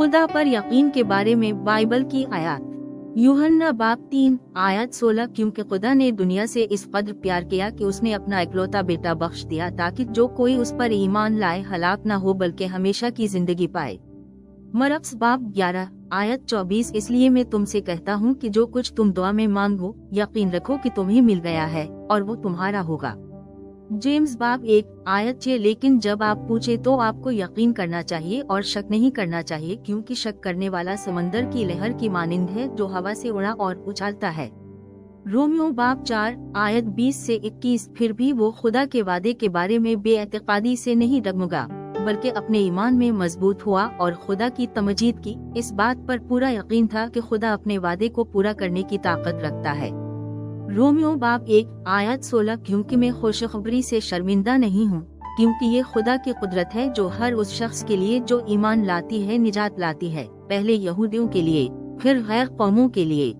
खुदा पर यकीन के बारे में बाइबल की आयत। यूहन्ना बाब 3 आयत 16। क्योंकि खुदा ने दुनिया से इस कदर प्यार किया कि उसने अपना इकलौता बेटा बख्श दिया, ताकि जो कोई उस पर ईमान लाए हलाक न हो बल्कि हमेशा की जिंदगी पाए। मरक्स बाब 11 आयत 24। इसलिए मैं तुमसे कहता हूँ कि जो कुछ तुम दुआ में मांगो, यकीन रखो कि तुम्हें मिल गया है और वो तुम्हारा होगा। जेम्स बाब 1 आयत 6। लेकिन जब आप पूछे तो आपको यकीन करना चाहिए और शक नहीं करना चाहिए, क्योंकि शक करने वाला समंदर की लहर की मानिंद है जो हवा से उड़ा और उछालता है। रोमियो बाब 4 आयत 20 से 21। फिर भी वो खुदा के वादे के बारे में बेएतिकादी से नहीं डगमगा, बल्कि अपने ईमान में मजबूत हुआ और खुदा की तमजीद की। इस बात पर पूरा यकीन था कि खुदा अपने वादे को पूरा करने की ताकत रखता है। रोमियो बाब 1 आयत 16। क्योंकि मैं खुशखबरी से शर्मिंदा नहीं हूँ, क्योंकि ये खुदा की कुदरत है जो हर उस शख्स के लिए जो ईमान लाती है निजात लाती है, पहले यहूदियों के लिए फिर गैर कौमों के लिए।